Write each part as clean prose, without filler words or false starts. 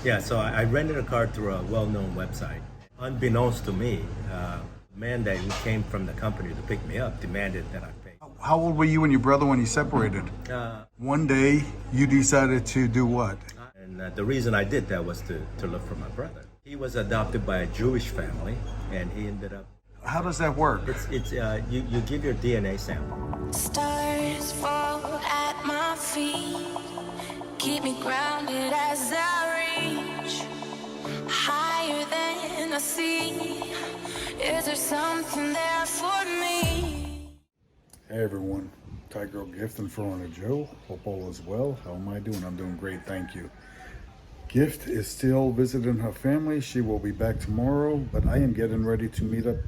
Yeah, so I rented a car through a well-known website. Unbeknownst to me, man that who came from the company to pick me up demanded that I pay. How old were you and your brother when you separated? One day you decided to do what? And the reason I did that was to look for my brother. He was adopted by a Jewish family, and he ended up. How does that work? It's you give your DNA sample. Stars fall at my feet, keep me grounded as I reach higher than I see. Is there something there for me? Hey everyone, Thai Girl Gift in front of Joe. Hope all is well. How am I doing? I'm doing great, thank you. Gift is still visiting her family. She will be back tomorrow, but I am getting ready to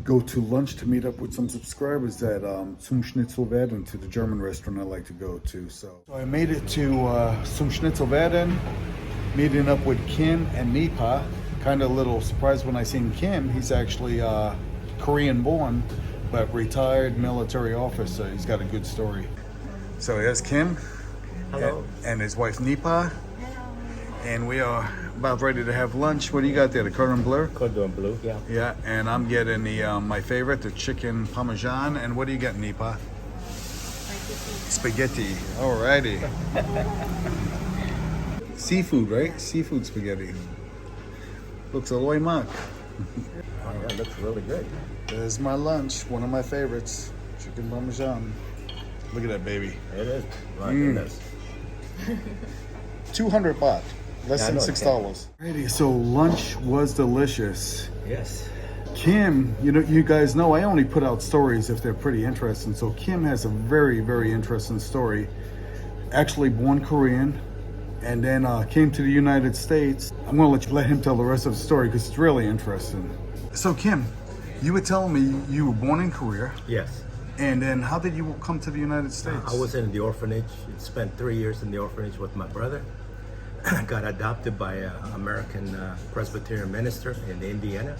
go to lunch to meet up with some subscribers at zum Schnitzelwirtin, to the German restaurant I like to go to. So I made it to zum Schnitzelwirtin, meeting up with Kim and Nipa. Kind of a little surprised when I seen Kim. He's actually Korean born, but retired military officer. He's got a good story. So here's Kim. Hello. And his wife Nipa. And we are about ready to have lunch. What do you got there? The cordon bleu? Cordon bleu, yeah. Yeah, and I'm getting the my favorite, the chicken parmesan. And what do you get, Nipa? Spaghetti. Alrighty. Seafood, right? Seafood spaghetti. Looks a loy mak. Oh, yeah, it looks really good. There's my lunch, one of my favorites, chicken parmesan. Look at that baby. It is. My goodness. 200 baht. Less Yeah, I than know, $6. Alrighty, so lunch was delicious. Yes. Kim, you guys know I only put out stories if they're pretty interesting. So Kim has a very, very interesting story. Actually born Korean, and then came to the United States. I'm gonna let him tell the rest of the story because it's really interesting. So Kim, you were telling me you were born in Korea, Yes. and then how did you come to the United States? I was in the orphanage. Spent 3 years in the orphanage with my brother. Got adopted by an American Presbyterian minister in Indiana,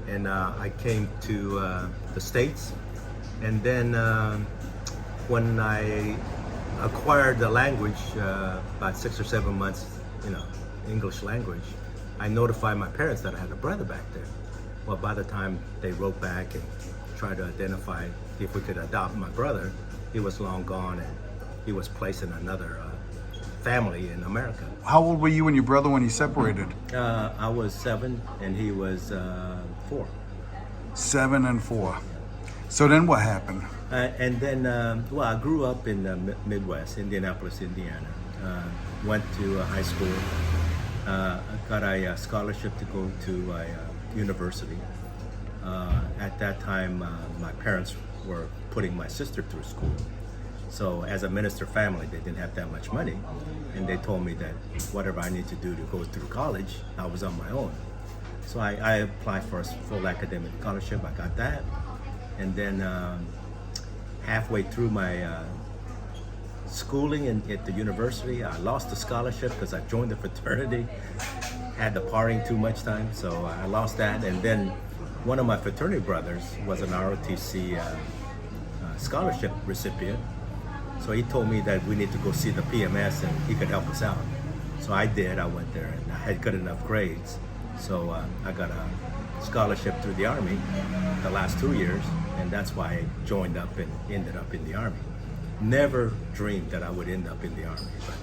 and I came to the States. And then when I acquired the language, about 6 or 7 months, English language, I notified my parents that I had a brother back there. Well, by the time they wrote back and tried to identify if we could adopt my brother, he was long gone, and he was placed in another family in America. How old were you and your brother when you separated? I was 7 and he was 4. 7 and 4. So then what happened? And then, I grew up in the Midwest, Indianapolis, Indiana. Went to high school. Got a scholarship to go to a university. At that time, my parents were putting my sister through school. So as a minister family, they didn't have that much money. And they told me that whatever I need to do to go through college, I was on my own. So I applied for a full academic scholarship. I got that. And then halfway through my schooling at the university, I lost the scholarship because I joined the fraternity. Had the partying too much time, so I lost that. And then one of my fraternity brothers was an ROTC scholarship recipient. So he told me that we need to go see the PMS and he could help us out. So I did. I went there and I had good enough grades. So I got a scholarship through the Army the last 2 years, and that's why I joined up and ended up in the Army. Never dreamed that I would end up in the Army, but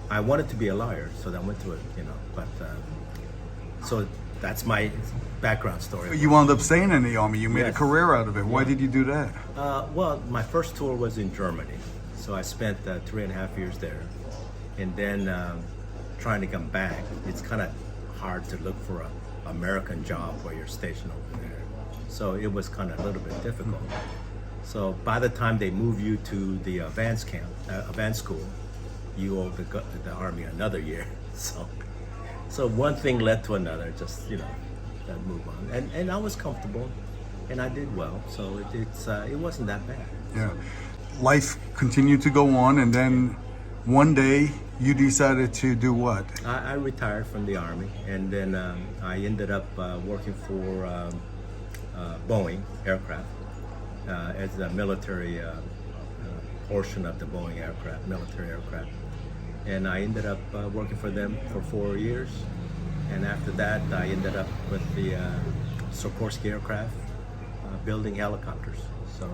I wanted to be a lawyer, so I went to it, but so that's my background story. You wound up staying in the Army. You made a Yes. career out of it. Why did you do that? Well, my first tour was in Germany, so I spent 3.5 years there, and then trying to come back, it's kind of hard to look for an American job while you're stationed over there. So it was kind of a little bit difficult. So by the time they move you to the advanced school, you owe the Army another year. So one thing led to another, just that move on, and I was comfortable, and I did well. So it wasn't that bad. Yeah. Life continued to go on, and then one day you decided to do what? I retired from the Army, and then I ended up working for Boeing aircraft as a military portion of the Boeing aircraft, military aircraft. and I ended up working for them for 4 years. And after that, I ended up with the Sikorsky aircraft, building helicopters. So.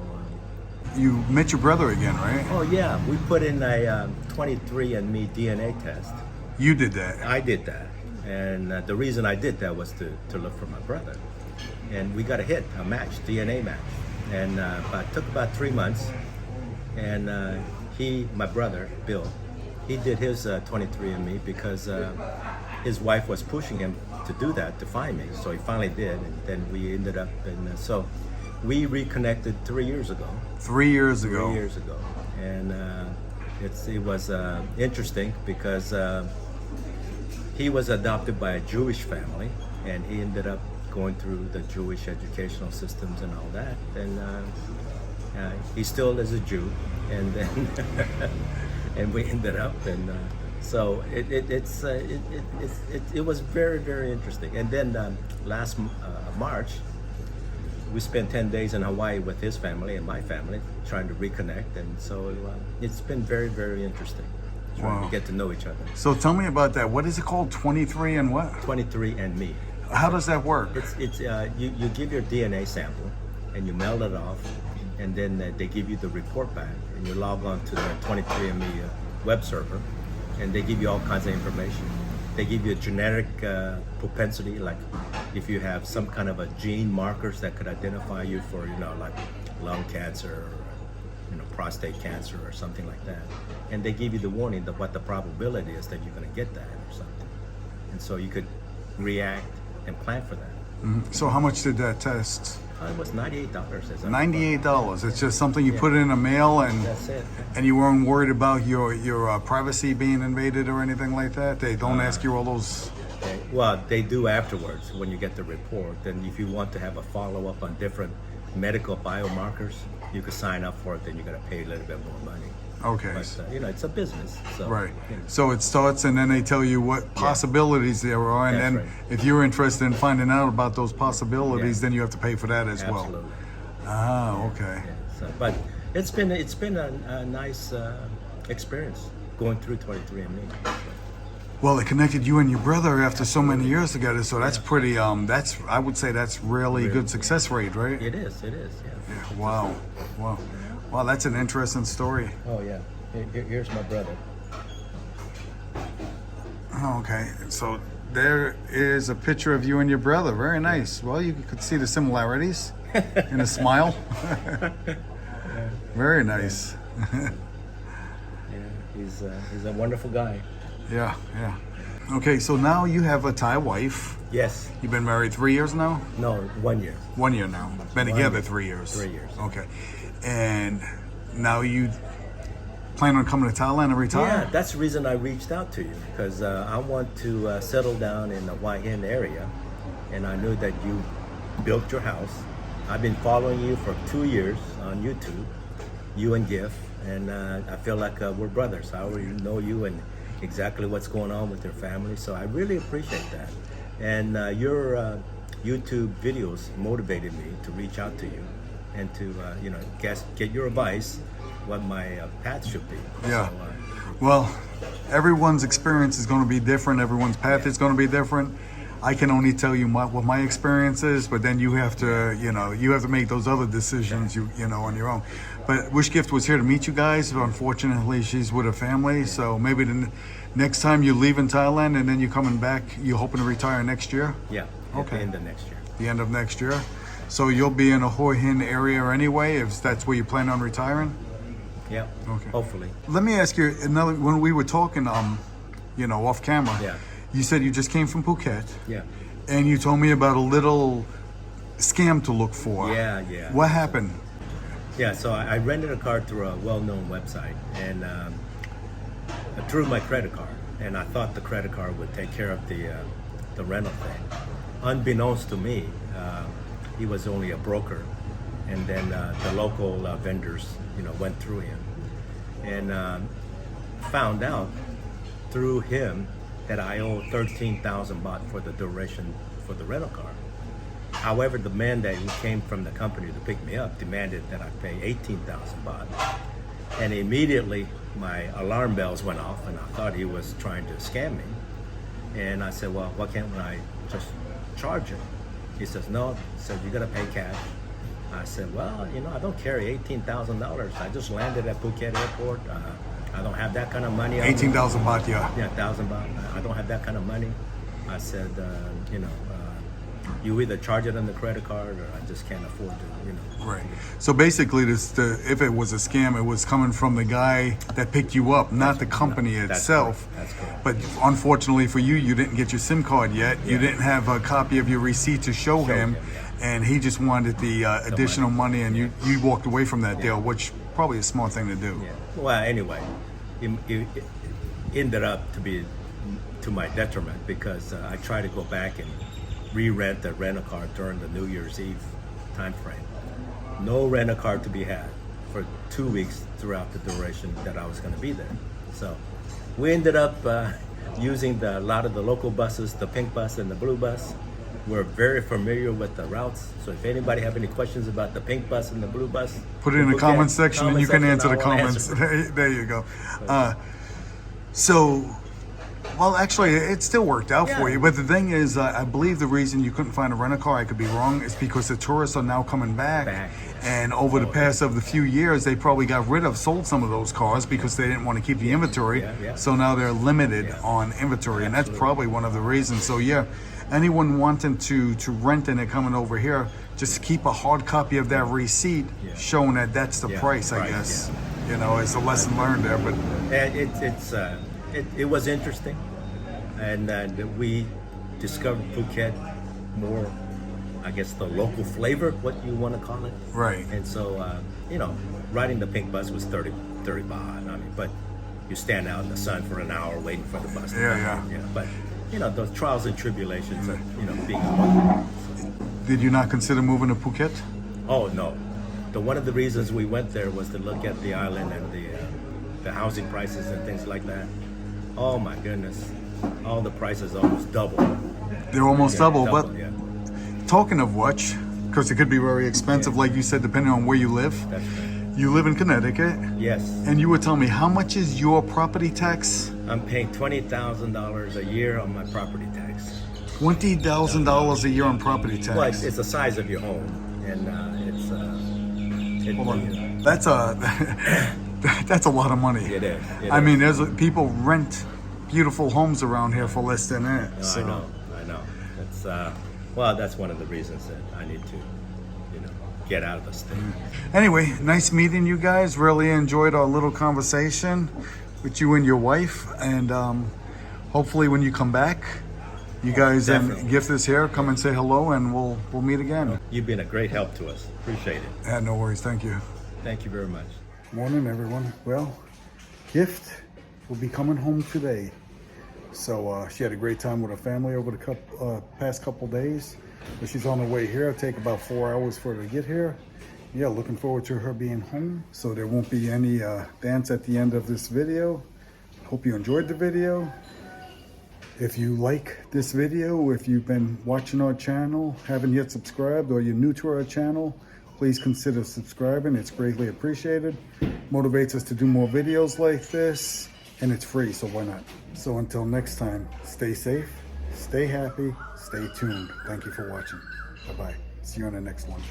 You met your brother again, right? Oh yeah, we put in a 23andMe DNA test. You did that. I did that, and the reason I did that was to look for my brother, and we got a hit, a match, DNA match, and but it took about 3 months, and my brother Bill, he did his 23andMe because his wife was pushing him to do that to find me, so he finally did, and then we ended up in so. We reconnected 3 years ago. 3 years ago. 3 years ago, and it was interesting because he was adopted by a Jewish family, and he ended up going through the Jewish educational systems and all that. And he still is a Jew, and then and we ended up, and so it was very, very interesting. And then last March. We spent 10 days in Hawaii with his family and my family trying to reconnect, and so it's been very, very interesting trying to get to know each other. So tell me about that. What is it called? 23 and what? 23andMe. How does that work? It's you give your DNA sample and you mail it off, and then they give you the report back, and you log on to the 23andMe web server, and they give you all kinds of information. They give you a genetic propensity, like if you have some kind of a gene markers that could identify you for, like lung cancer or, prostate cancer or something like that. And they give you the warning that what the probability is that you're going to get that or something. And so you could react and plan for that. Mm-hmm. So how much did that test? It was $98. $98. It's just something you put in a mail, and that's it. And you weren't worried about your privacy being invaded or anything like that? They don't ask you all those... Okay. Well, they do afterwards when you get the report. And if you want to have a follow-up on different medical biomarkers, you could sign up for it, then you're going to pay a little bit more money. Okay. But, it's a business. So, right. So it starts, and then they tell you what possibilities there are, and then if you're interested in finding out about those possibilities, then you have to pay for that as well. Absolutely. Ah, okay. Yeah. So, but it's been a nice experience going through 23andMe. Well, it connected you and your brother after so many years together, so that's pretty. I would say that's really good success rate, right? It is. Yeah. Wow. Wow, that's an interesting story. Oh yeah. Here's my brother. Oh, okay. So there is a picture of you and your brother. Very nice. Well, you could see the similarities in a smile. Very nice. Yeah, he's a wonderful guy. Yeah. Okay, so now you have a Thai wife. Yes. You've been married 3 years now? No, 1 year. 1 year now. Been together 3 years. 3 years. Okay. And now you plan on coming to Thailand and retire? Yeah, that's the reason I reached out to you, because I want to settle down in the Waihin area, and I knew that you built your house. I've been following you for 2 years on YouTube, you and Gif, and I feel like we're brothers. I already know you and exactly what's going on with your family, so I really appreciate that. And your YouTube videos motivated me to reach out to you and to get your advice what my path should be. Yeah. So, well, everyone's experience is going to be different. Everyone's path is going to be different. I can only tell you what my experience is, but then you have to make those other decisions on your own. But Wish Gift was here to meet you guys. But unfortunately, she's with her family. So maybe the next time you leave in Thailand and then you're coming back, you're hoping to retire next year? Yeah. At the end of next year. The end of next year. So you'll be in a Hoi Hin area anyway, if that's where you plan on retiring? Yeah. Okay. Hopefully. Let me ask you another. When we were talking, off camera. Yeah. You said you just came from Phuket. Yeah. And you told me about a little scam to look for. Yeah. What happened? Yeah, so I rented a car through a well-known website, and through my credit card, and I thought the credit card would take care of the rental thing. Unbeknownst to me, he was only a broker, and then the local vendors, went through him, and found out through him that I owe 13,000 baht for the duration for the rental car. However, the man that who came from the company to pick me up demanded that I pay 18,000 baht. And immediately my alarm bells went off, and I thought he was trying to scam me. And I said, well, why can't I just charge him? He says, no. He said, you gotta pay cash. I said, well, you know, I don't carry $18,000. I just landed at Phuket airport. I don't have that kind of money. 18,000 baht, yeah. Yeah, 1,000 baht. I don't have that kind of money. I said, you know, you either charge it on the credit card, or I just can't afford to, you know. Right. So basically, if it was a scam, it was coming from the guy that picked you up, not the company itself. That's correct. But unfortunately for you, you didn't get your SIM card yet. You didn't have a copy of your receipt to show him, and he just wanted the additional money, and you walked away from that deal, which probably a smart thing to do. Yeah. Well, anyway, it ended up to be to my detriment, because I tried to go back and re-rent the rent-a-car during the New Year's Eve time frame. No rent-a-car to be had for 2 weeks throughout the duration that I was going to be there. So we ended up using a lot of the local buses, the pink bus and the blue bus. We're very familiar with the routes. So if anybody have any questions about the pink bus and the blue bus, put it in the comment section and you can answer the I will comments. answer. There you go. Well, actually, it still worked out for you. But the thing is, I believe the reason you couldn't find a rent-a-car, I could be wrong, is because the tourists are now coming back. And over the past of the few years, they probably sold some of those cars because they didn't want to keep the inventory. So now they're limited on inventory, and that's probably one of the reasons. So yeah, anyone wanting to rent and they're coming over here, just keep a hard copy of that receipt showing that that's the price, I guess. You know, it's a lesson learned there. But it was interesting, and we discovered Phuket more, I guess, the local flavor, what you want to call it. Right. And so, you know, riding the pink bus was 30 baht. I mean, but you stand out in the sun for an hour waiting for the bus. Yeah. But, you know, those trials and tribulations of, you know, being a Did you not consider moving to Phuket? Oh, no. One of the reasons we went there was to look at the island and the housing prices and things like that. Oh my goodness, all the prices almost double. They're almost double, but yeah. Talking of which, because it could be very expensive, like you said, depending on where you live. That's right. You live in Connecticut. Yes. And you were telling me, how much is your property tax? I'm paying $20,000 a year on my property tax. $20,000 a year on property tax. Well, it's the size of your home, and Hold on. That's a lot of money. It is. I mean, there's people rent beautiful homes around here for less than that. No, so. I know. It's well, that's one of the reasons that I need to, you know, get out of the state. Anyway, nice meeting you guys. Really enjoyed our little conversation with you and your wife, and hopefully when you come back, you guys and Gift is here. Come and say hello, and we'll meet again. You've been a great help to us. Appreciate it. Yeah, no worries. Thank you. Thank you very much. Morning, everyone. Well, Gift will be coming home today. So she had a great time with her family over the past couple days. But she's on her way here. It'll take about 4 hours for her to get here. Yeah, looking forward to her being home. So there won't be any dance at the end of this video. Hope you enjoyed the video. If you like this video, if you've been watching our channel, haven't yet subscribed, or you're new to our channel, please consider subscribing. It's greatly appreciated. Motivates us to do more videos like this, and it's free, so why not? So until next time, stay safe, stay happy, stay tuned. Thank you for watching. Bye-bye. See you on the next one.